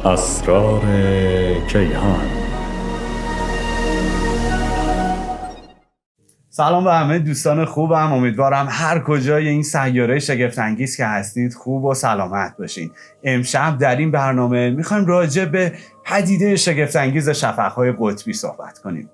اسرار کیهان. سلام به همه دوستان خوبم. امیدوارم هر کجای این سیاره شگفت‌انگیز که هستید خوب و سلامت باشین. امشب در این برنامه میخوایم راجع به پدیده شگفت‌انگیز شفق‌های قطبی صحبت کنیم.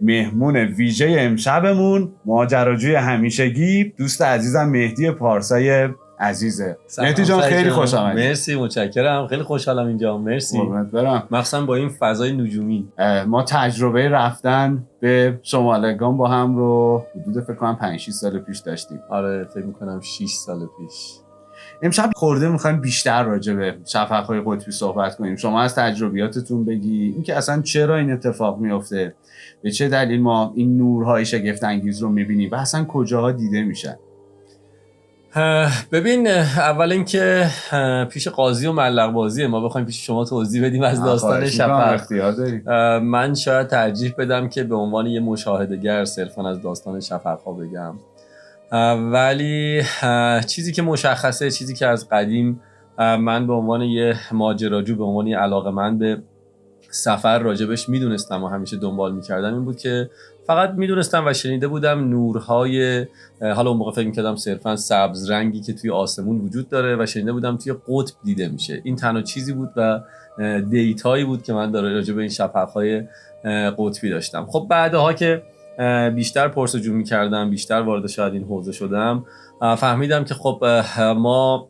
مهمون ویژه امشبمون ماجراجوی همیشگی دوست عزیزم مهدی پارسای عزیزه. مهدی جان خیلی خوش آمدید. مرسی، متشکرم. خیلی خوشحالم اینجا. مرسی. قربونت برم. مخصوصا با این فضای نجومی. ما تجربه رفتن به شمالگان با هم رو حدود فکر کنم 5-6 سال پیش داشتیم. آره فکر می‌کنم 6 سال پیش. امشب خورده میخوایم بیشتر راجع به شفق‌های قطبی صحبت کنیم. شما از تجربیاتتون بگی اینکه اصلا چرا این اتفاق میفته، به چه دلیل ما این نورهای شگفت انگیز رو میبینیم و اصلا کجاها دیده میشن. ببین، اول اینکه پیش قاضی و ملق بازیه، ما بخوایم پیش شما توضیح بدیم از داستان شفق. من شاید ترجیح بدم که به عنوان یه مشاهده‌گر صرفا از داستان شفق‌ها بگم، ولی چیزی که مشخصه، چیزی که از قدیم من به عنوان یه ماجراجو، به عنوان یه علاقه‌مند به سفر راجبش میدونستم و همیشه دنبال میکردم، این بود که فقط میدونستم و شنیده بودم نورهای، حالا اون موقع فکر میکردم صرفا سبز رنگی که توی آسمون وجود داره و شنیده بودم توی قطب دیده میشه. این تنها چیزی بود و دیتایی بود که من داره راجب این شفق‌های قطبی داشتم. خب بعدها که بیشتر پرسجو میکردم، بیشتر وارد شاید این حوزه شدم، فهمیدم که خب ما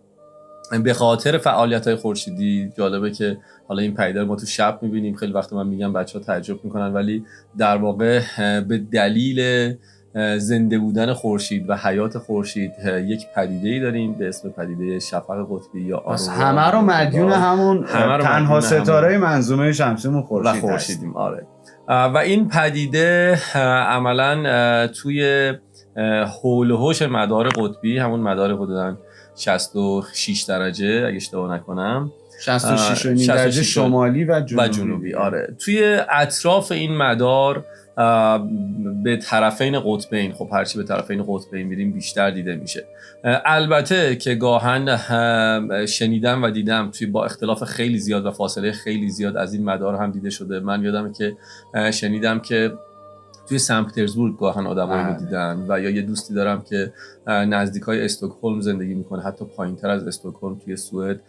به خاطر فعالیت‌های خورشیدی، جالبه که حالا این پدیده رو ما تو شب می‌بینیم، خیلی وقت من میگم بچه‌ها تعجب می‌کنن، ولی در واقع به دلیل زنده بودن خورشید و حیات خورشید یک پدیده‌ای داریم به اسم پدیده شفق قطبی یا آرورا. همه رو مدیون همون تنها ستاره منظومه شمسیمون خورشیدیم. آره. و این پدیده عملاً توی حول و حوش مدار قطبی، همون مدار حدوداً 66 درجه اگه اشتباه نکنم، 66 درجه شمالی و جنوبی. آره، توی اطراف این مدار به طرفین قطبین، خب هرچی به طرفین قطبین میریم بیشتر دیده میشه. البته که گاهن شنیدم و دیدم توی با اختلاف خیلی زیاد و فاصله خیلی زیاد از این مدار هم دیده شده. من یادمه که شنیدم که توی سن پترزبورگ گاهن آدمایی رو دیدن و یا یه دوستی دارم که نزدیکای استکهلم زندگی میکنه، حتی پایینتر از استکهلم توی سوئد،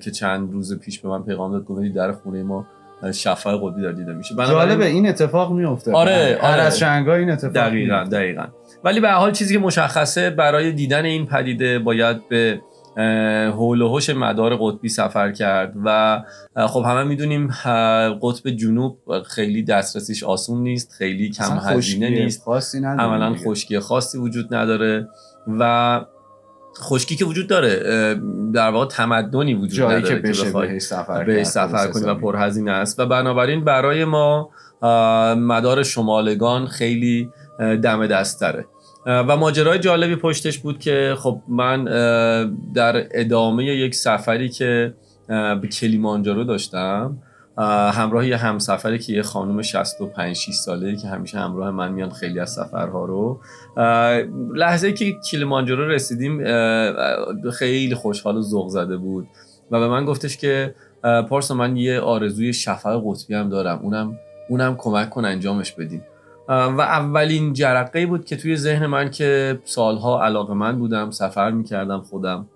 که چند روز پیش به من پیغام داد گفت در خونه ما شفق قطبی داره دیده میشه. جالبه این اتفاق میفته. آره از شنگهای این اتفاق دقیقاً. ولی به هر حال چیزی که مشخصه، برای دیدن این پدیده باید به حول و حوش مدار قطبی سفر کرد و خب همه میدونیم قطب جنوب خیلی دسترسیش آسون نیست، خیلی کم هزینه نیست، عملاً خشکی خاصی وجود نداره و خشکی که وجود داره در واقع تمدنی وجود نداره که بشه بهش سفر کنی و پرهزینه است و بنابراین برای ما مدار شمالگان خیلی دم دست تره. و ماجرای جالبی پشتش بود که خب من در ادامه یک سفری که به کلیمانجارو داشتم، همراه یه همسفری که یه خانم 65-6 ساله‌ای که همیشه همراه من میان خیلی از سفرها رو، لحظه‌ای که کلیمانجارو رسیدیم خیلی خوشحال و ذوق زده بود و به من گفتش که پارسا من یه آرزوی شفق قطبی هم دارم، اونم کمک کن انجامش بدیم. و اولین جرقه‌ای بود که توی ذهن من که سالها علاقه‌مند بودم، سفر می‌کردم خودم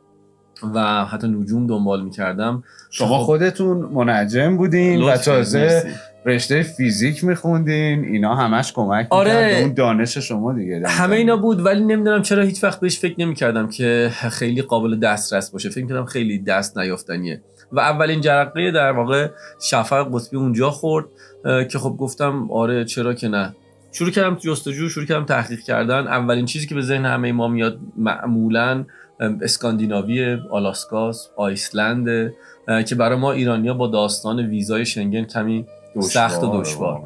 و حتی نجوم دنبال می‌کردم. شما خودتون منجم بودین و تازه رشته فیزیک می‌خوندین، اینا همش کمک می‌کرد به اون دانش شما دیگه. همه اینا بود، ولی نمیدونم چرا هیچ وقت بهش فکر نمی‌کردم که خیلی قابل دسترس باشه. فکر می‌کردم خیلی دست نیافتنیه و اولین جرقه در واقع شفق قطبی اونجا خورد که خب گفتم آره چرا که نه. شروع کردم جستجو، شروع کردم تحقیق کردن. اولین چیزی که به ذهن همه ما میاد معمولاً اسکاندیناوی، آلاسکاس، آیسلند، که برای ما ایرانی‌ها با داستان ویزای شنگن کمی سخت و دشوار.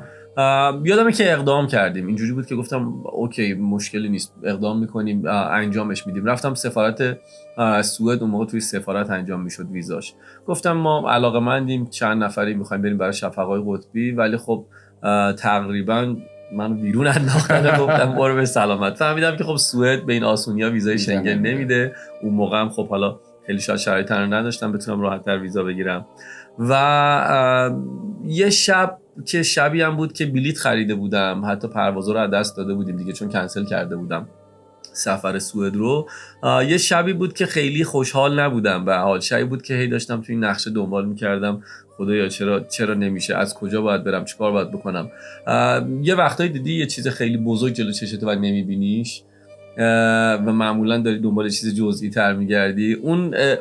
یادمه که اقدام کردیم، اینجوری بود که گفتم اوکی مشکلی نیست، اقدام میکنیم انجامش میدیم. رفتم سفارت سوئد، اون موقع توی سفارت انجام میشد ویزاش. گفتم ما علاقه‌مندیم، چند نفری میخوایم بریم برای شفقای قطبی، ولی خب تقریبا منو بیرون انداختن. گفتم برو به سلامت. فهمیدم که خب سوئد به این آسونیا ویزای شنگن نمیده. اون موقع هم خب حالا خیلی شاید شرایط رو نداشتم بتونم راحت‌تر ویزا بگیرم. و یه شب که شبی هم بود که بلیط خریده بودم، حتی پروازا رو از دست داده بودیم دیگه چون کنسل کرده بودم سفر سوئد رو. یه شبی بود که خیلی خوشحال نبودم، به حال شبی بود که هی داشتم توی نقشه دنبال می‌کردم خدایا چرا نمیشه، از کجا باید برم، چیکار باید بکنم. یه وقتایی دیدی یه چیز خیلی بزرگ جلو چشته و نمیبینیش و معمولا داری دنبال چیز جزئی تر میگردی.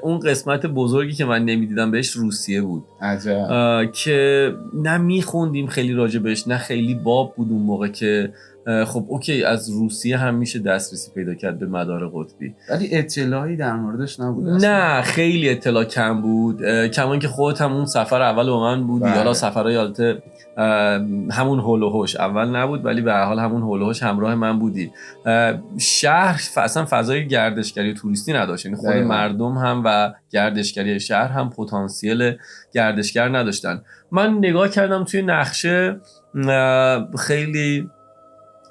اون قسمت بزرگی که من نمیدیدم بهش روسیه بود. عجب. که نه میخوندیم خیلی راجع بهش، نه خیلی باب بود اون موقع که خب اوکی از روسیه هم میشه دسترسی پیدا کرد به مدار قطبی، ولی اطلاعی در موردش نبود اصلا. نه خیلی اطلاع کم بود، کمان که خودت هم اون سفر اول با من بودی. حالا سفرهای یالته همون هول و هوش اول نبود، ولی به هر حال همون هول و هوش همراه من بودی. شهر اصلا فضای گردشگری و توریستی نداشت، یعنی خود مردم هم و گردشگری شهر هم پتانسیل گردشگر نداشتن. من نگاه کردم توی نقشه، خیلی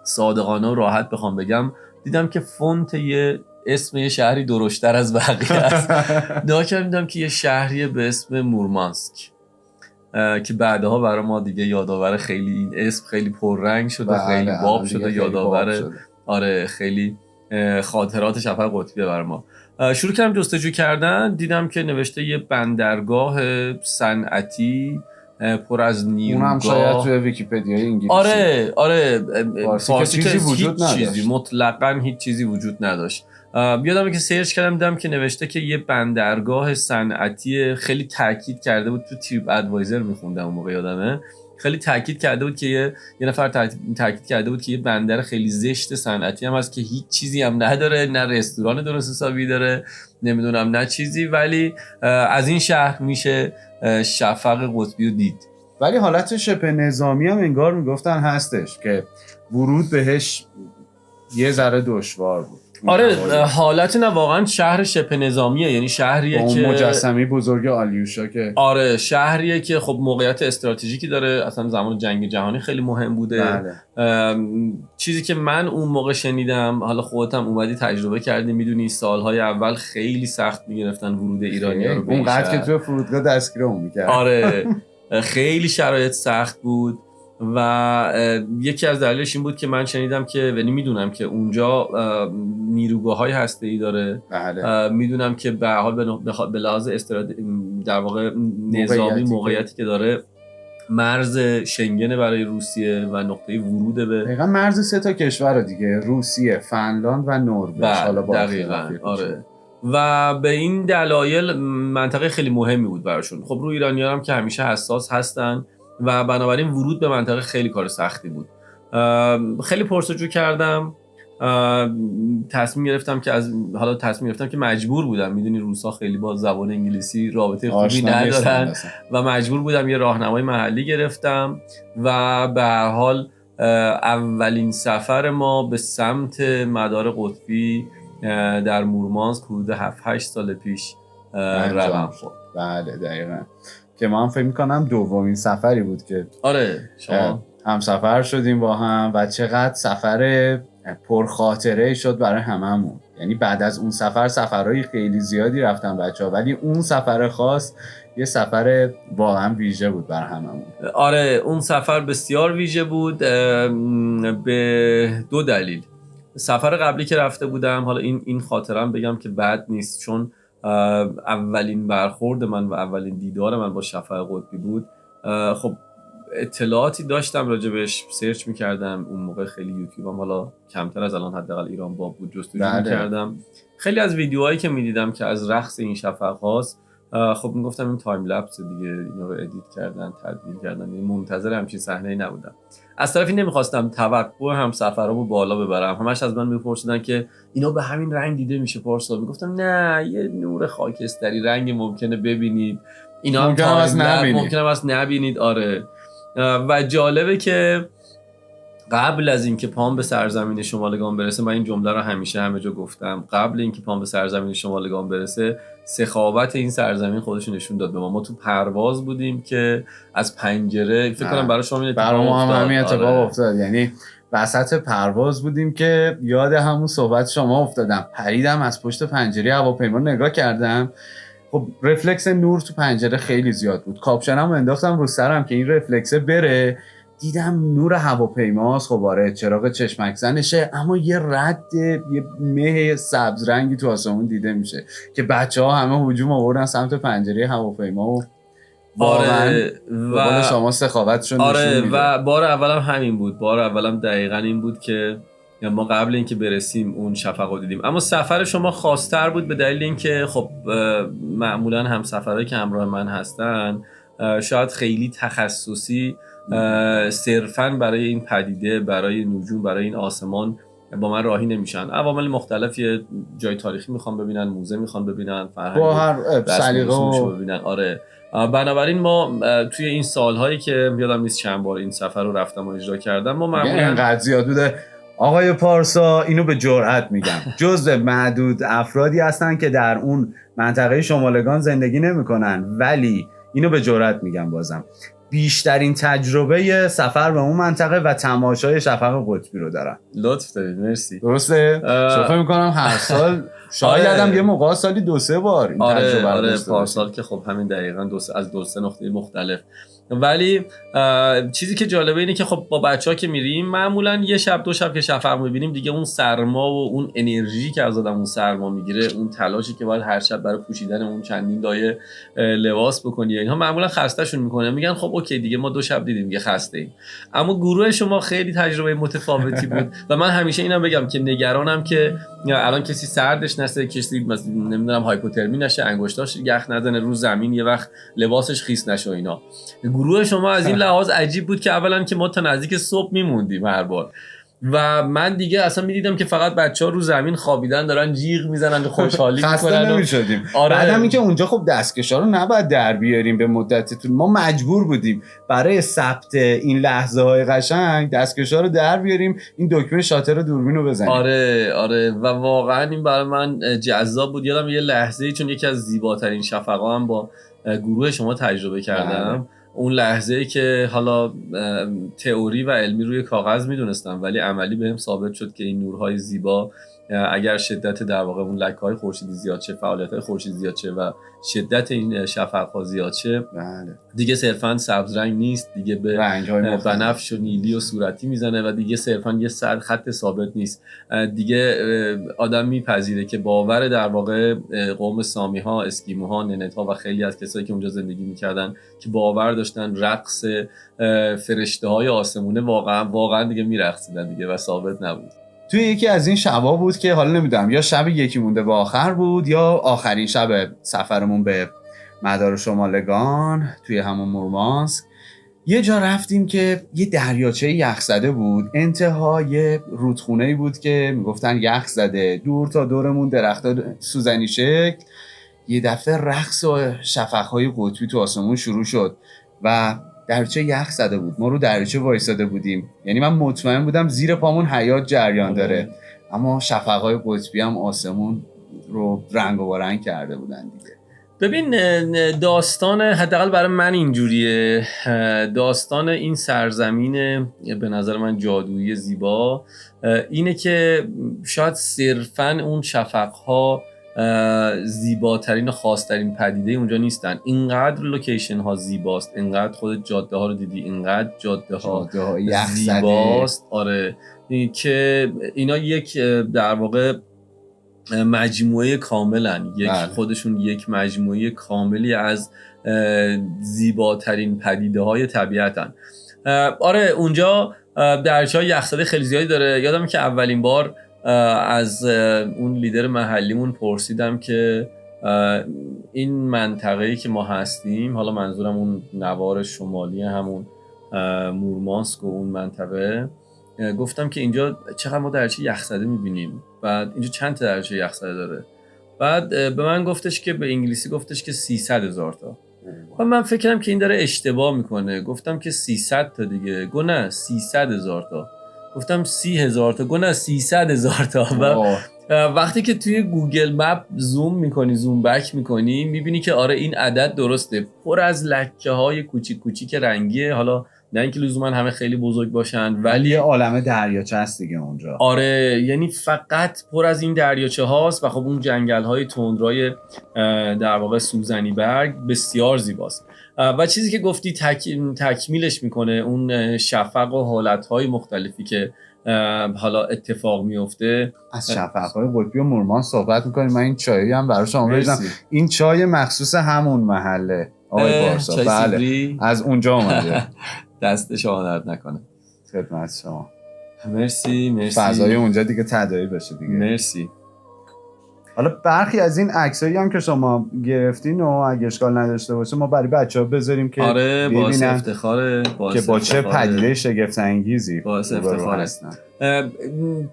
صادقانه و راحت بخوام بگم دیدم که فونت یه اسم یه شهری درشتر از بقیه است. نگاه کردم دیدم که یه شهریه به اسم مورمانسک که بعدها برای ما دیگه یادآور، خیلی این اسم خیلی پررنگ شده، خیلی باب شده، یادآور آره خیلی خاطرات سفر قطبی برای ما. شروع کردم جستجو کردن، دیدم که نوشته یه بندرگاه صنعتی پر از نیروگاه. اونم شاید توی ویکی‌پدیای انگلیسی. آره فارسی چیزی وجود نداشت. مطلقاً هیچ چیزی وجود نداشت. یادمه که سرچ کردم دیدم که نوشته که یه بندرگاه صنعتی، خیلی تاکید کرده بود تو تریپ ادوایزر میخوندم اون موقع یادمه، خیلی تاکید کرده بود که یه نفر تاکید کرده بود که یه بندر خیلی زشت صنعتی هم هست که هیچ چیزی هم نداره، نه رستوران درست حسابی داره، نمیدونم نه چیزی، ولی از این شهر میشه شفق قطبی رو دید. ولی حالت شبه نظامی هم انگار میگفتن هستش که ورود بهش یه ذره دشوار بود. آره حالت نه واقعا شهر شبه نظامیه، یعنی شهریه که مجسمه بزرگ آلیوشا که آره شهریه که خب موقعیت استراتژیکی داره، اصلا زمان جنگ جهانی خیلی مهم بوده. چیزی که من اون موقع شنیدم، حالا خودت هم اومدی تجربه کردی میدونی، سالهای اول خیلی سخت میگرفتن ورود ایرانی‌ها رو به این شهر، اونقدر که تو فرودگاه دستگیرمون می‌کرد. آره خیلی شرایط سخت بود و یکی از دلایلش این بود که من شنیدم که یعنی میدونم که اونجا نیروگاه‌های هسته‌ای داره. میدونم که به حال به لحاظ در واقع نظامی موقعیتی که داره مرز شنگن برای روسیه و نقطه ورود به دقیقاً مرز 3 تا کشور دیگه، روسیه، فنلاند و نروژ. حالا دقیقاً آره. و به این دلایل منطقه خیلی مهمی بود براشون. خب روی ایرانی‌ها هم که همیشه حساس هستن و بنابراین ورود به منطقه خیلی کار سختی بود. خیلی پرسجو کردم، تصمیم گرفتم که مجبور بودم، میدونی روسا خیلی با زبان انگلیسی رابطه خوبی ندارن و مجبور بودم یه راهنمای محلی گرفتم و به هر حال اولین سفر ما به سمت مدار قطبی در مورمانسک حدود 7-8 سال پیش رقم خورد. بله دقیقاً، که ما هم فکر می‌کنم دومین سفری بود که آره شما هم سفر شدیم با هم و چقدر سفر پرخاطره شد برای هممون. یعنی بعد از اون سفرهای خیلی زیادی رفتن بچه‌ها، ولی اون سفر خاص یه سفر واقعا ویژه بود برای هممون. آره اون سفر بسیار ویژه بود به 2 دلیل. سفر قبلی که رفته بودم، حالا این خاطرم بگم که بد نیست، چون اولین برخورد من و اولین دیدار من با شفق قطبی بود. خب اطلاعاتی داشتم راجبش، سرچ میکردم اون موقع، خیلی یوتیوبم حالا کمتر از الان حداقل ایران باب بود، جستجو میکردم. خیلی از ویدیوهایی که میدیدم که از رقص این شفق هاست، خب میگفتم این تایم لپس دیگه، اینا رو ادیت کردن، تدوین کردن، یعنی منتظر همچین صحنه‌ای نبودم. از طرفی نمیخواستم توقع همسفرامو بالا ببرم. همش از من میپرسیدن که اینا به همین رنگ دیده میشه پارسال؟ میگفتم نه، یه نور خاکستری رنگ ممکنه ببینید، اینا هم ممکنه از نبینید. آره و جالبه که قبل از اینکه پام به سرزمین شمالگان برسه، من این جمله رو همیشه همه جا گفتم، قبل اینکه پام به سرزمین شمالگان برسه سخاوت این سرزمین خودش نشون داد به ما. ما تو پرواز بودیم که از پنجره فکر کنم برای شما همین اتفاق افتاد. یعنی وسط پرواز بودیم که یاد همون صحبت شما افتادم، پریدم از پشت پنجره هواپیما نگاه کردم، خب رفلکس نور تو پنجره خیلی زیاد بود، کاپشنمو انداختم رو سرم که این رفلکس بره، دیدم نور هواپیماست، خب آره چراغ چشمک زنشه، اما یه رد یه مه سبز رنگی تو آسمون دیده میشه که بچه‌ها همه هجوم آوردن سمت پنجره هواپیما و آره و قول شما سخاوتشون آره و بار اولم همین بود. بار اولم دقیقاً این بود که ما قبل اینکه برسیم اون شفق رو دیدیم. اما سفر شما خاص‌تر بود به دلیل اینکه خب معمولاً هم سفرهایی که همراه من هستن شاید خیلی تخصصی صرفاً برای این پدیده، برای نجوم، برای این آسمان با من راهی نمیشن. عوامل مختلف، یه جای تاریخی میخوان ببینن، موزه میخوان ببینن، فرهنگ با هر سلیقه ببینن. آره بنابراین ما توی این سالهایی که یادم نیست چند بار این سفر رو رفتم و اجرا کردم، ما معمولا اینقدر زیاد بوده آقای پارسا، اینو به جرئت میگم جزو معدود افرادی هستن که در اون منطقه شمالگان زندگی نمیکنن، ولی اینو به جرئت میگم بازم بیشترین تجربه سفر به اون منطقه و تماشای شفق قطبی رو دارن. لطف دارید، مرسی. درسته؟ شوخی میکنم هر سال شاید هم یه موقع سالی 2-3 بار این تجربه رو داشته پارسال که خب همین دقیقاً از 2-3 نقطه مختلف. ولی چیزی که جالبه اینه که خب با بچه‌ها که میریم معمولاً یه شب 2 شب که شفق میبینیم دیگه اون سرما و اون انرژی که از آدم اون سرما میگیره، اون تلاشی که باید هر شب برای پوشیدن اون چندین لایه لباس بکنی، اینها معمولاً خسته‌شون میکنه، میگن خب اوکی دیگه ما 2 شب دیدیم دیگه خسته ایم. اما گروه شما خیلی تجربه متفاوتی بود و من همیشه اینم بگم که نگرانم که الان کسی سردش نشه، کسی مثلا نمیدونم هایپوترمی نشه، انگشتاش یخ نزنه رو زمین، یه وقت لباسش خیس نشه اینا. گروه شما از این لحاظ عجیب بود که اولا که ما تا نزدیک صبح میموندیم هر بار و من دیگه اصلا میدیدم که فقط بچه‌ها رو زمین خوابیدن دارن جیغ میزنن و خوشحالی میکنن. خسته نمیشدیم. آره. بعدم اینکه اونجا خب دستکشا رو نباید در بیاریم به مدت طول، ما مجبور بودیم برای ثبت این لحظه های قشنگ دستکشا رو در بیاریم، این دکمه شاتر دوربین رو بزنیم. آره و واقعا این برای من جذاب بود. یادم یه لحظه‌ای چون یکی از زیباترین شفق‌ها هم با گروه شما تجربه کردم. اون لحظه‌ای که حالا تئوری و علمی روی کاغذ میدونستم ولی عملی بهم ثابت شد که این نورهای زیبا اگر شدت در واقع اون لکه‌های خورشیدی زیاد شه، فعالیت‌های خورشیدی زیاد شه و شدت این شفق‌ها زیاد شه، دیگه صرفاً سبز رنگ نیست، دیگه به بنفش و نیلی و صورتی میزنه و دیگه صرفاً یه خط ثابت نیست. دیگه آدم میپذیره که باور در واقع قوم سامی‌ها، اسکیموها، ننت‌ها و خیلی از کسایی که اونجا زندگی می‌کردن که باور داشتن رقص فرشته‌های آسمونه واقعاً دیگه میرقصیدن دیگه و ثابت نبود. توی یکی از این شبا بود که حالا نمیدونم یا شب یکی مونده به آخر بود یا آخرین شب سفرمون به مدار شمالگان توی همون مورمانسک، یه جا رفتیم که یه دریاچه یخ زده بود، انتهای رودخونه‌ای بود که میگفتن یخ زده، دور تا دورمون درخت‌ها سوزنی شکل. یه دفعه رقص و شفق‌های قطبی تو آسمون شروع شد و دریاچه یخ زده بود، ما رو دریاچه وایساده بودیم، یعنی من مطمئن بودم زیر پامون حیات جریان داره، اما شفق‌های قطبی هم آسمون رو رنگ و رنگ کرده بودن دیگه. ببین داستان حداقل برای من اینجوریه، داستان این سرزمین به نظر من جادویی زیبا اینه که شاید صرفاً اون شفق‌ها زیباترین و خاصترین پدیده اونجا نیستن، اینقدر لوکیشن ها زیباست، اینقدر خود جاده ها رو دیدی، اینقدر جاده ها زیباست. آره که اینا یک در واقع مجموعه کاملن، خودشون یک مجموعه کاملی از زیباترین پدیده های طبیعتن. آره اونجا دریاچه‌های یخزده خیلی زیادی داره. یادم که اولین بار از اون لیدر محلیمون پرسیدم که این منطقه‌ای که ما هستیم، حالا منظورم اون نوار شمالی همون مورمانسک و اون منطقه، گفتم که اینجا چقدر ما دریاچه یخزده می‌بینیم، بعد اینجا چند تا دریاچه یخزده داره، بعد به من گفتش که به انگلیسی گفتش که 300,000 تا. و من فکرم که این داره اشتباه میکنه. گفتم که 300 تا دیگه. گو نه 300,000 تا. گفتم 30,000 تا. گو نه 300,000 تا. وقتی که توی گوگل مپ زوم میکنی، زوم بک میکنی، میبینی که آره این عدد درسته. پر از لکه های کوچیک کوچیک رنگیه. حالا نه اینکه لزوما همه خیلی بزرگ باشن، ولی یه عالمه دریاچه هست دیگه اونجا. آره یعنی فقط پر از این دریاچه هاست و خب اون جنگل های تندرای در واقع سوزنی برگ بسیار زیباست. و چیزی که گفتی تکمیلش میکنه اون شفق و حالت های مختلفی که حالا اتفاق میفته. از شفق‌های قطبی و مورمان صحبت میکنیم. من این چایی هم برای شما بریزم. این چای مخصوص همون محله آقای بارسا. بله از اونجا اومده. دست شما درد نکنه. خدمت شما. مرسی. فضای اونجا دیگه تداعی بشه دیگه. مرسی. حالا برخی از این عکسایی هم که شما گرفتین و اگه اشکال نداشته باشه ما برای بچه‌ها بذاریم که آره باعث افتخاره که با چه پدیده شگفت انگیزی باعث افتخاره هستن.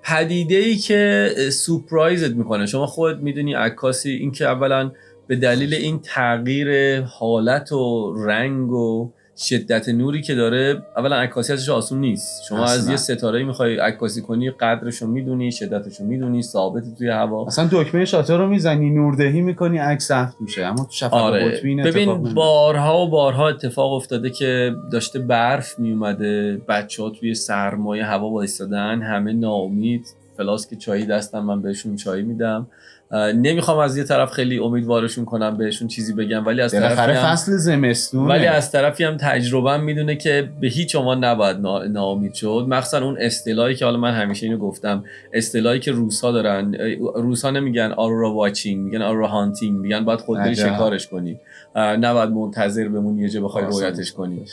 پدیده‌ای که سورپرایزت میکنه. شما خودت میدونی عکاسی، این که اولا به دلیل این تغییر حالت و رنگ و شدت نوری که داره، اولا عکاسی ازش آسون نیست. شما از یه ستاره میخوای عکاسی کنی، قدرشو میدونی، شدتشو میدونی، ثابت توی هوا. اصلا دکمه شاتر رو میزنی، نوردهی میکنی، عکس ثبت میشه. اما تو شفق قطبی ببین بارها و بارها اتفاق افتاده که داشته برف میومده، بچه‌ها توی سرمایه هوا وایسادن، همه ناامید، فلاسک چایی دستم، من بهشون چای میدم. نمیخوام از یه طرف خیلی امیدوارشون کنم، بهشون چیزی بگم، ولی از طرفی هم فصل زمستونه، ولی از طرفی هم تجربه میدونه که به هیچ عنوان نباید ناامید شد. مخصوصا اون اصطلاحی که حالا من همیشه اینو گفتم، اصطلاحی که روس‌ها دارن. روس‌ها نمیگن آرورا واچینگ، میگن آرورا هانتینگ. میگن باید خود بری شکارش کنی، نباید منتظر بمونی یه جا بخوای رویتش کنی.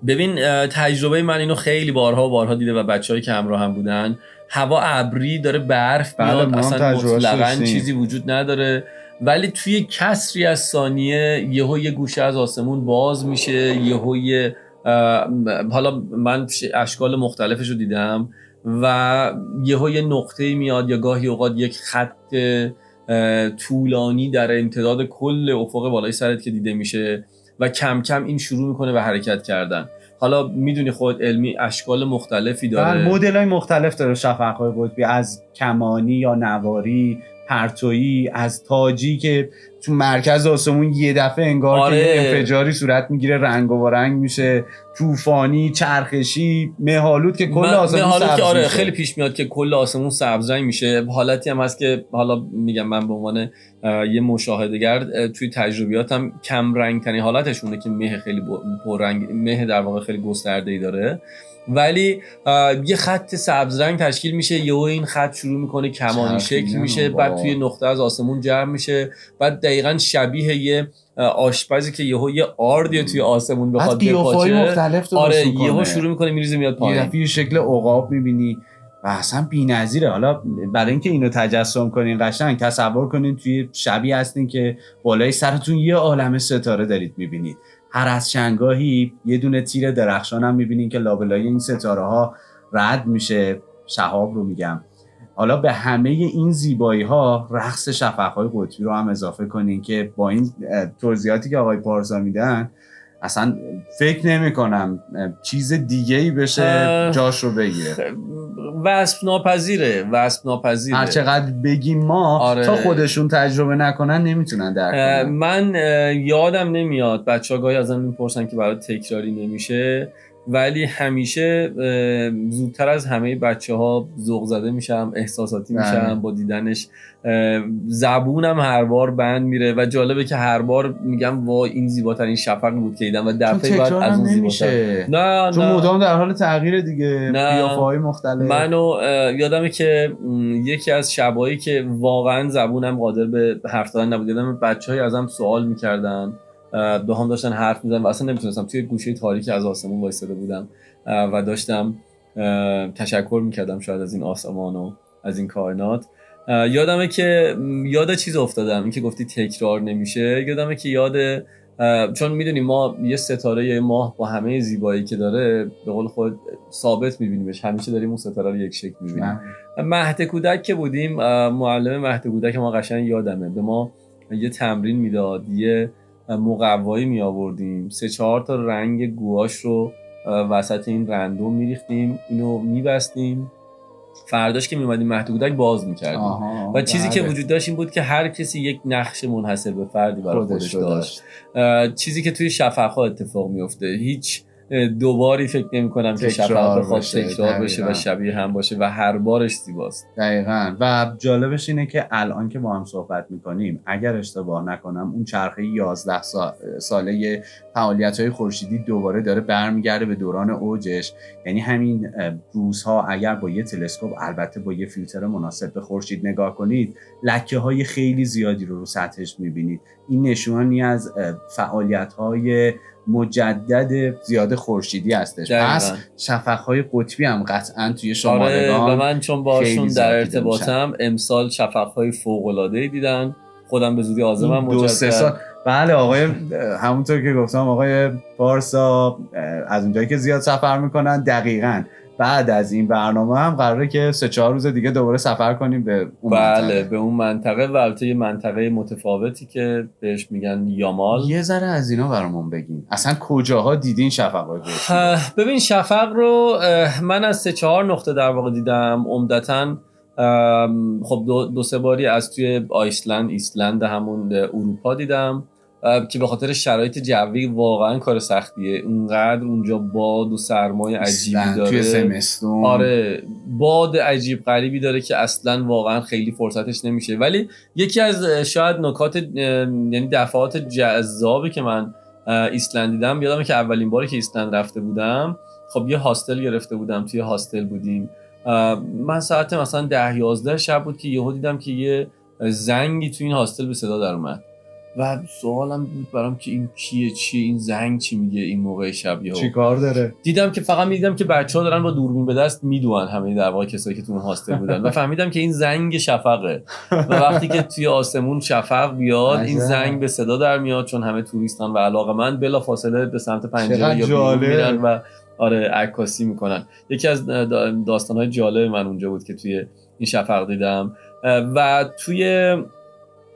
ببین تجربه من اینو خیلی بارها دیده و بچه‌هایی که همراه هم بودن، هوا ابری داره، برف میاد، اصلا مطلقاً چیزی وجود نداره، ولی توی کسری از ثانیه یهو یه گوشه از آسمون باز میشه، یهو حالا من اشکال مختلفش رو دیدم و یهو یه نقطه میاد یا گاهی اوقات یک خط طولانی در امتداد کل افق بالای سرت که دیده میشه و کم کم این شروع میکنه به حرکت کردن. حالا میدونی خود علمی اشکال مختلفی داره، مدل‌های مختلف داره شفق‌های قطبی، از کمانی یا نواری، پرتویی، از تاجی که تو مرکز آسمون یه دفعه انگار که انفجاری صورت میگیره، رنگ و رنگ میشه، طوفانی، چرخشی، مه‌آلود که کل آسمون سبز که میشه. خیلی پیش میاد که کل آسمون سبز رنگ میشه. حالتی هم هست که حالا میگم من به عنوان یه مشاهده‌گر توی تجربیاتم کم رنگ ترین حالتشونه که مه خیلی پررنگ، مه در واقع خیلی گسترده‌ای داره، ولی یه خط سبز رنگ تشکیل میشه، یهو این خط شروع میکنه کمانی شکل میشه، بعد توی نقطه از آسمون جمع میشه، بعد دقیقاً شبیه یه آشپزی که یهو یه آردی توی آسمون بخواد بپاچه، آره یهو شروع میکنه میریزه میاد پایین، یه دفعه شکل عقاب میبینی و اصلا بی‌نظیره. حالا برای اینکه اینو تجسم کنین قشنگ تصور کنین توی شبی هستین که بالای سرتون یه عالمه ستاره دارید میبینید، هر از چنگاهی یه دونه تیر درخشان هم میبینین که لابلای این ستاره ها رد میشه، شهاب رو میگم. حالا به همه این زیبایی ها رقص شفق‌های قطبی رو هم اضافه کنین که با این توضیحاتی که آقای پارسا میدن اصلا فکر نمی کنم چیز دیگه‌ای بشه جاش رو بگیره. وصف ناپذیره. هر چقدر بگیم ما تا خودشون تجربه نکنن نمیتونن درک کنن. من یادم نمیاد بچه‌ها گاهی ازم میپرسن که برای تکراری نمیشه، ولی همیشه زودتر از همه بچه‌ها ذوق زده میشم، احساساتی میشم با دیدنش، زبونم هر بار بند میره و جالبه که هر بار میگم وا این زیباترین شفق بود که دیدم و دفعه بعد از اون زیباتر. نه چون مدام در حال تغییر دیگه، قیافه‌های مختلف. منو یادمه که یکی از شبایی که واقعا زبونم قادر به حرف زدن نبود، یادم بچه‌های ازم سوال میکردن، با هم داشتن حرف میزدن و اصلا نمیتونستم، توی گوشه تاریکی از آسمون وایساده بودم و داشتم تشکر میکردم شاید از این آسمان و از این کائنات. یادمه که یاد چیز افتادم، این که گفتی تکرار نمیشه، یادمه که چون میدونی ما یه ستاره یا ماه با همه زیبایی که داره به قول خود ثابت میبینیمش، همیشه داریم اون ستاره رو یک شکل میبینیم. مهد کودک که بودیم، معلم مهد کودک ما قشنگ یادمه به ما یه تمرین میداد، یه مقوایی می آوردیم، 3-4 تا رنگ گواش رو وسط این رندوم میریختیم، اینو میبستیم، فرداش که میومدیم مهد کودک باز میکردیم و چیزی که وجود داشت این بود که هر کسی یک نقش منحصر به فردی برای خودش داشت. چیزی که توی شفق‌ها اتفاق میفته، هیچ دوباری فکر نمی کنم که شفق بخواد تکرار بشه و شبیه هم باشه و هر بارش زیباست. دقیقاً. و جالبش اینه که الان که با هم صحبت میکنیم اگر اشتباه نکنم اون چرخه 11 ساله فعالیت‌های خورشیدی دوباره داره برمیگرده به دوران اوجش. یعنی همین روزها اگر با یه تلسکوپ، البته با یه فیلتر مناسب، به خورشید نگاه کنید، لکه‌های خیلی زیادی رو سطحش میبینید. این نشونی از فعالیت‌های مجدد زیاد خورشیدی هستش. پس شفق‌های قطبی هم قطعاً توی شمالگان و من چون باشون در ارتباطم امسال شفق‌های فوق‌العاده‌ای دیدن. خودم به زودی آزمم مجدد. بله آقای همونطور که گفتم آقای پارسا از اونجایی که زیاد سفر میکنن، دقیقاً بعد از این برنامه هم قراره که 3-4 روز دیگه دوباره سفر کنیم به اون منطقه. به اون منطقه و البته یه منطقه متفاوتی که بهش میگن یامال. یه ذره از اینا برامون بگین، اصلا کجاها دیدین شفق‌های قطبی؟ ببین شفق رو من از 3-4 نقطه در واقع دیدم. عمدتاً خب 2-3 باری از توی ایسلند همون اروپا دیدم که به خاطر شرایط جوی واقعا کار سختیه. اونقدر اونجا باد و سرمای عجیبی داره توی زمستون. آره باد عجیب غریبی داره که اصلا واقعا خیلی فرصتش نمیشه. ولی یکی از شاید نکات یعنی دفعات جذابی که من ایسلند دیدم، یادمه که اولین باری که ایسلند رفته بودم خب یه هاستل گرفته بودم، توی هاستل بودیم. من ساعت مثلا 10-11 شب بود که یهو دیدم که یه زنگی توی این هاستل به صدا در اومد و سوالم بود برام که این چیه این زنگ چی میگه این موقع شب یهو چی کار داره. دیدم که فقط میدیدم که بچه‌ها دارن با دوربین به دست میدوئن، همه در واقع کسایی که تو اون هاستل بودن و فهمیدم که این زنگ شفقه و وقتی که توی آسمون شفق بیاد این زنگ به صدا در میاد، چون همه توریستان و علاقه‌مند بلافاصله به سمت پنجره یا بیرون میرن و آره عکاسی میکنن. یکی از داستان‌های جالب من اونجا بود که توی این شفق دیدم. و توی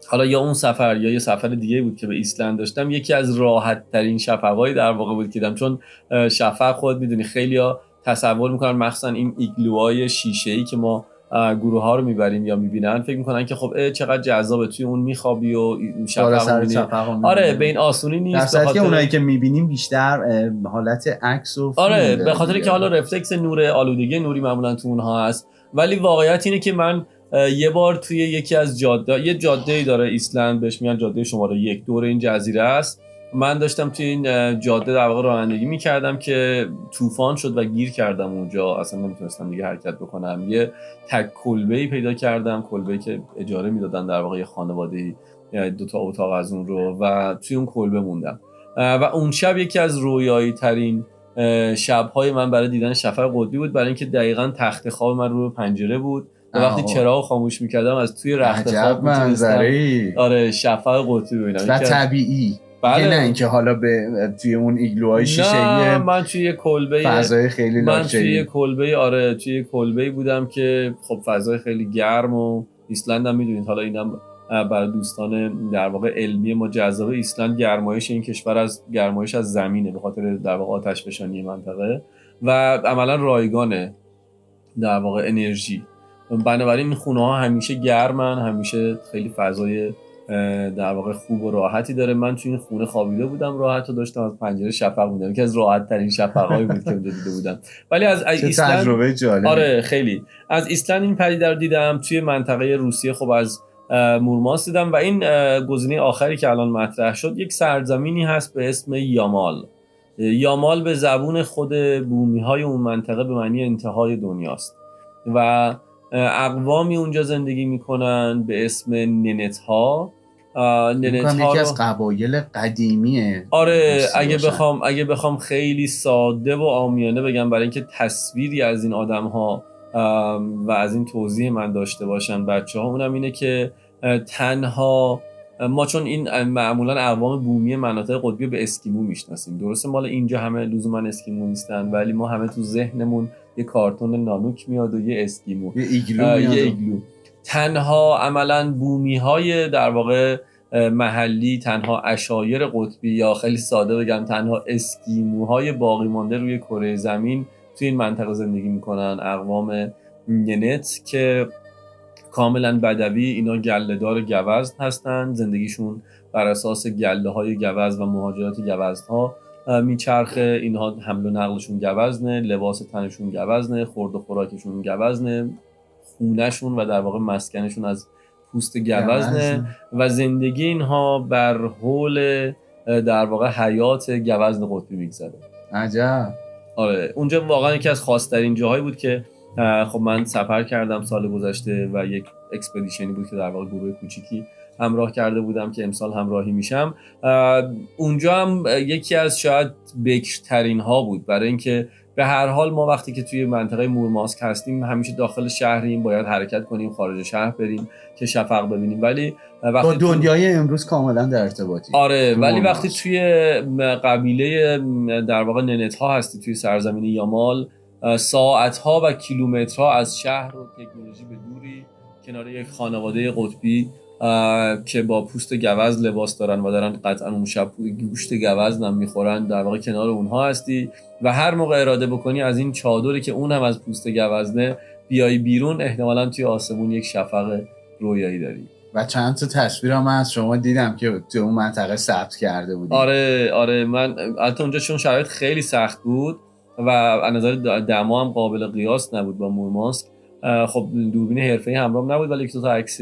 حالا یا اون سفر یا یه سفر دیگه بود که به ایسلند داشتم، یکی از راحت ترین شفق‌های در واقع بود که دیدم، چون شفق خود میدونی خیلی‌ها تصور میکنن مخصوصا این ایگلوهای شیشه‌ای که ما گروه ها رو میبریم یا میبینن فکر میکنن که خب چقدر جذابه توی اون میخوابی و شفق میبینی. آره به این آسونی نیست، در که اونایی که میبینیم بیشتر حالت عکس و آره به خاطر که حالا رفلکس نور آلودگی نوری معمولا تو اونها هست. ولی واقعیت اینه که من یه بار توی یکی از یه جاده‌ای داره ایسلند بهش میگن جاده شماره 1 دور این جزیره است. من داشتم توی این جاده در واقع رانندگی میکردم که طوفان شد و گیر کردم اونجا، اصلا نمیتونستم دیگه حرکت بکنم. یه تک کلبه‌ای پیدا کردم، کلبه‌ای که اجاره میدادن در واقع خانواده‌ای، 2 تا اتاق از اون رو، و توی اون کلبه موندم. و اون شب یکی از رویایی ترین شب‌های من برای دیدن شفق قطبی بود، برای اینکه دقیقاً تخت خواب من رو پنجره بود و وقتی چراغ خاموش میکردم از توی رخت خواب منظری آره شفق قطبی ببینم و طبیعی. بله. نه اینکه حالا به توی اون ایگلوهای شیشه‌ای من توی یه کلبه فضای خیلی لاکچری، من توی یه کلبه توی یه کلبه بودم که خب فضای خیلی گرم و ایسلند هم میدونید حالا اینم برای دوستان در واقع علمی ما جذاب، ایسلند گرمایش این کشور از گرمایش از زمینه به خاطر در واقع آتش فشانی منطقه و عملا رایگانه در واقع انرژی. بنابراین خونه ها همیشه گرمن، همیشه خیلی فضای در واقع خوب و راحتی داره. من توی این خونه خوابیده بودم، راحت داشتم از پنجره شفق می‌دیدم که از راحت ترین شفق‌هایی بود که اونجا دیده بودم. ولی از ایسلند تجربه جالب. آره خیلی از ایسلند این پدیده رو دیدم. توی منطقه روسیه خب از مورمانسک دیدم و این گزینه آخری که الان مطرح شد یک سرزمینی هست به اسم یامال. یامال به زبون خود بومی‌های اون منطقه به معنی انتهای دنیاست و اقوامی اونجا زندگی میکنن به اسم ننت‌ها. ننت‌ها یکی از قبایل قدیمیه. آره اگه بخوام خیلی ساده و عامیانه بگم برای اینکه تصویری از این آدم‌ها و از این توضیح من داشته باشن بچه‌ها، اونم اینه که تنها ما چون این معمولا اقوام بومی مناطق قطبی به اسکیمو میشناسیم، درسته مال اینجا همه لزوما اسکیمو نیستن، ولی ما همه تو ذهنمون یه کارتون نانوک میاد و یه اسکیمو، یه ایگلو. تنها عملا بومی های در واقع محلی، تنها عشایر قطبی یا خیلی ساده بگم تنها اسکیموهای باقی مانده روی کره زمین توی این منطقه زندگی میکنن، اقوام ننت که کاملا بدوی. اینا گله‌دار گوزن هستن، زندگیشون بر اساس گله‌های گوزن و مهاجرت گوزن‌ها میچرخه. اینها حمل و نقلشون گوزنه، لباس تنشون گوزنه، خورد و خوراکشون گوزنه، خونهشون و در واقع مسکنشون از پوست گوزنه و زندگی اینها بر حول در واقع حیات گوزن قطبی میگذره. عجب. آره اونجا واقعا یکی از خاص‌ترین جاهایی بود که خب من سفر کردم سال گذشته و یک اکسپدیشنی بود که در واقع گروه کوچیکی همراه کرده بودم که امسال همراهی میشم. اونجا هم یکی از شاید بکرترین ها بود، برای اینکه به هر حال ما وقتی که توی منطقه مورمانسک هستیم همیشه داخل شهریم، باید حرکت کنیم، خارج شهر بریم که شفق ببینیم، ولی با دنیای امروز کاملا در ارتباطی. آره ولی وقتی توی قبیله در واقع ننت ها هستی توی سرزمین یامال، ساعت‌ها و کیلومترها از شهر و تکنولوژی به دوری کنار یک خانواده قطبی که با پوست گوزن لباس دارن و دارن قطعا اون شب گوشت گوزن هم میخورن، در واقع کنار اونها هستی و هر موقع اراده بکنی از این چادری که اون هم از پوست گوزنه بیای بیرون، احتمالاً توی آسمون یک شفق رویایی داری. و چند تا تصویر من از شما دیدم که تو اون منطقه ثبت کرده بودی. آره من البته اونجا چون شرایط خیلی سخت بود و از نظر دما هم قابل قیاس نبود با مورمانسک، خب دوربین حرفه‌ای همراهم نبود ولی یک دو تا عکس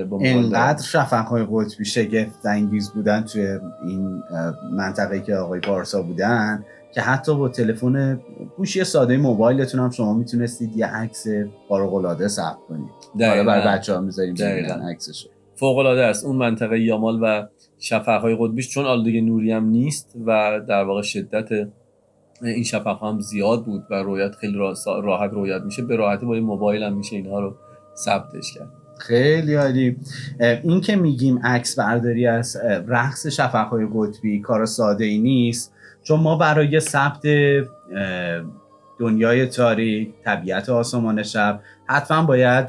با اینقدر شفق‌های قطبی شگفت انگیز بودن توی این منطقه‌ای که آقای پارسا بودن که حتی با تلفن گوشی ساده موبایلتون هم شما میتونستید یه عکس خارق‌العاده ثبت کنید. حالا برای بچه‌ها می‌ذاریم ببینن عکسشو. فوق‌العاده است اون منطقه یامال و شفق‌های قطبیش، چون آلودگی نوری هم نیست و در واقع شدت این شفق‌ها هم زیاد بود و رویت خیلی راحت رویت میشه، به راحتی با موبایل هم میشه اینها رو ثبتش کرد. خیلی عالی. این که میگیم عکس برداری از رقص شفق‌های قطبی کار ساده ای نیست، چون ما برای ثبت دنیای تاریک، طبیعت آسمان شب، حتما باید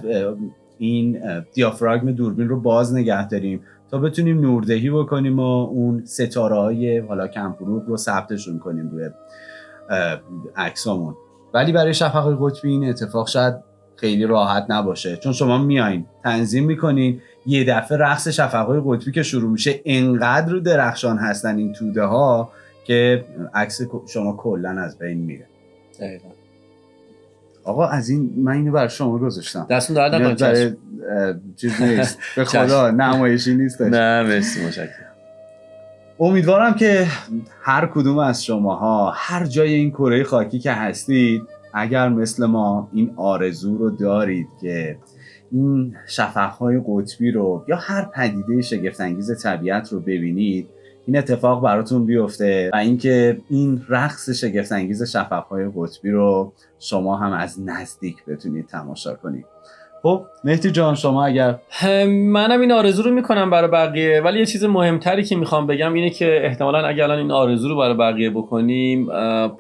این دیافراگم دوربین رو باز نگه داریم تا بتونیم نوردهی بکنیم و اون ستاره‌های حالا کم فروغ رو ثبتشون کنیم روی عکسامون. ولی برای شفق‌های قطبی این اتفاق شاید خیلی راحت نباشه، چون شما میایین تنظیم میکنین، یه دفعه رقص شفق‌های قطبی که شروع میشه انقدر رو درخشان هستن این توده ها که عکس شما کلن از بین میره. دقیقاً. آقا از این من اینو برای شما گذاشتم، دستون درد نکنه، چیز نیست به خدا، نمایشی نیست. نه مرسی، متشکرم. امیدوارم که هر کدوم از شماها هر جای این کره خاکی که هستید، اگر مثل ما این آرزو رو دارید که این شفق‌های قطبی رو یا هر پدیده شگفت‌انگیز طبیعت رو ببینید، این اتفاق براتون بیفته و اینکه این رقص شگفت‌انگیز شفق‌های قطبی رو شما هم از نزدیک بتونید تماشا کنید. خب مهدی جان، شما اگر منم این آرزو رو میکنم برای بقیه، ولی یه چیز مهمتری که میخوام بگم اینه که احتمالاً اگر الان این آرزو رو برای بقیه بکنیم،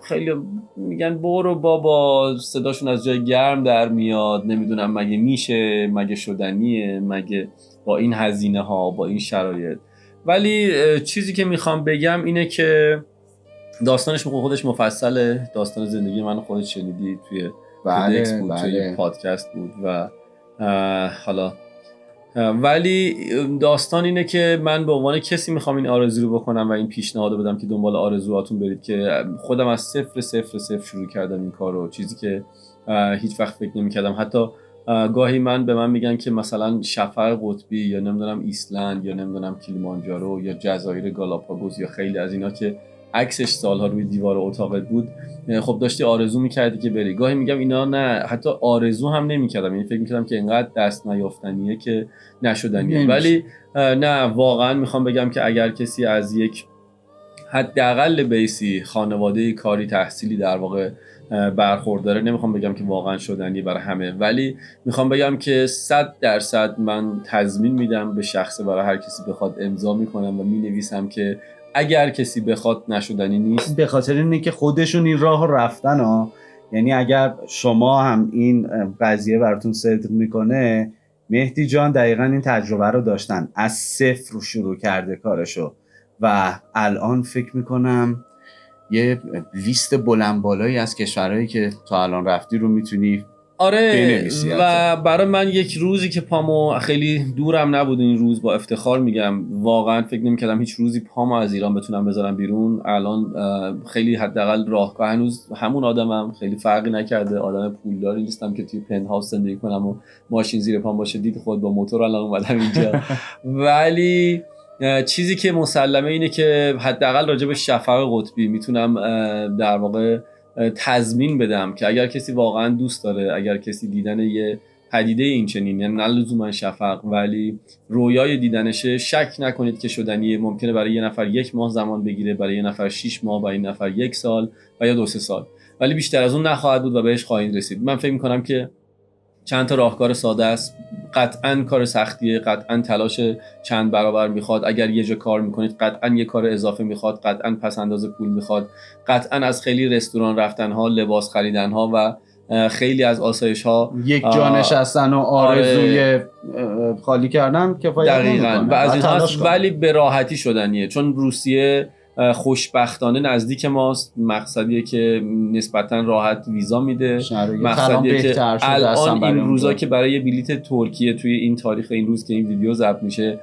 خیلی میگن برو بابا، صداشون از جای گرم در میاد، نمیدونم مگه میشه، مگه شدنیه، مگه با این هزینه ها، با این شرایط. ولی چیزی که میخوام بگم اینه که داستانش خودش مفصله، داستان زندگی من خودت شنیدی توی پودکس بود، توی پادکست بود و حالا ولی داستان اینه که من به عنوان کسی میخوام این آرزو رو بکنم و این پیشنهاد بدم که دنبال آرزوهاتون برید، که خودم از صفر شروع کردم این کار رو، چیزی که هیچ وقت فکر نمی‌کردم. حتی گاهی به من میگن که مثلا شفق قطبی یا نمیدونم ایسلند یا نمیدونم کلیمانجارو یا جزایر گالاپاگوس یا خیلی از اینا که عکسش سالها روی دیوار اتاقت بود، خب داشتی آرزو میکردی که بری. گاهی میگم اینا نه، حتی آرزو هم نمیکردم، یعنی فکر میکردم که اینقدر دست نیافتنیه که نشدنیه. ولی نه، واقعا میخوام بگم که اگر کسی از یک حداقل بیسی خانواده کاری تحصیلی در واقع برخورداره، نمیخوام بگم که واقعا شدنی برای همه، ولی میخوام بگم که 100% من تضمین میدم به شخص، برای هر کسی بخواد امضا میکنم و مینویسم که اگر کسی بخواد نشدنی نیست. به خاطر اینه که خودشون این راه رفتن ها. یعنی اگر شما هم این قضیه براتون صدق میکنه، مهدی جان دقیقا این تجربه رو داشتن، از صفر شروع کرده کارشو و الان فکر میکنم یه لیست بلند بالایی از کشورهایی که تا الان رفتی رو میتونی بنویسی. و برای من یک روزی که پامو خیلی دورم نبود این روز، با افتخار میگم واقعا فکر نمی‌کردم هیچ روزی پامو از ایران بتونم بذارم بیرون. الان خیلی حداقل راهکار هنوز همون آدمم، خیلی فرقی نکرده، آدم پولداری نیستم که توی پنت هاوس زندگی کنم و ماشین زیر پام باشه. دید خود با موتور الان اومدم اینجا. ولی چیزی که مسلمه اینه که حداقل راجع به شفق قطبی میتونم در واقع تضمین بدم که اگر کسی واقعا دوست داره، اگر کسی دیدن یه پدیده این چنین، یعنی نه لزوما شفق ولی رویای دیدنشه، شک نکنید که شدنیه. ممکنه برای یه نفر 1 ماه زمان بگیره، برای یه نفر 6 ماه، برای یه نفر 1 سال و یا 2-3 سال، ولی بیشتر از اون نخواهد بود و بهش خواهید رسید. من فکر می‌کنم که چند تا راهکار ساده است. قطعاً کار سختیه، قطعاً تلاش چند برابر میخواد. اگر یه جا کار میکنید قطعاً یه کار اضافه میخواد، قطعاً پس انداز پول میخواد، قطعاً از خیلی رستوران رفتنها، لباس خریدنها و خیلی از آسایش‌ها یک جا نشستن و آرزوی خالی کردن کفایت نمیکنه. دقیقاً. و از اینها ولی به راحتی شدنیه، چون روسیه خوشبختانه نزدیک ماست، مقصدیه که نسبتاً راحت ویزا میده، مقصدیه که الان این روزا که برای بلیت ترکیه توی این تاریخ این روز که این ویدیو ضبط میشه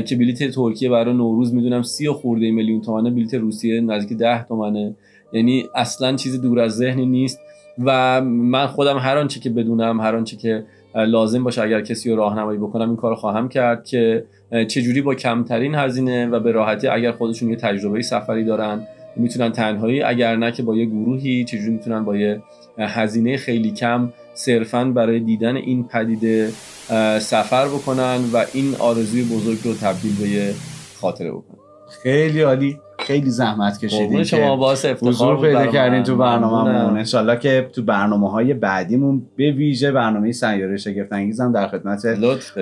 که بلیت ترکیه برای نوروز میدونم 30 خورده میلیون تومانه، بلیت روسیه نزدیک 10 تومانه، یعنی اصلا چیز دور از ذهنی نیست. و من خودم هر آنچه که بدونم، هر آنچه که لازم باشه اگر کسی رو راهنمایی بکنم این کارو خواهم کرد که چجوری با کمترین هزینه و به راحتی اگر خودشون یه تجربه سفری دارن میتونن تنهایی، اگر نه که با یه گروهی، چجوری میتونن با یه هزینه خیلی کم صرفاً برای دیدن این پدیده سفر بکنن و این آرزوی بزرگ رو تبدیل به یه خاطره بکنن. خیلی عالی، خیلی زحمت کشیدین شما باعث افتخار پیدا کردین تو برنامه‌مون. انشالله که تو برنامه‌های بعدیمون به ویژه برنامه سیاره شگفت انگیز هم در خدمت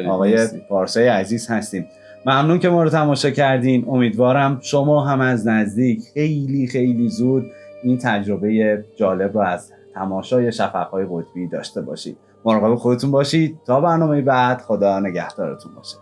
آقای پارسای عزیز هستیم. ممنون که ما رو تماشا کردین. امیدوارم شما هم از نزدیک خیلی خیلی زود این تجربه جالب رو از تماشای شفق‌های قطبی داشته باشید. مراقب خودتون باشید. تا برنامه بعد، خدا نگهدارتون باشه.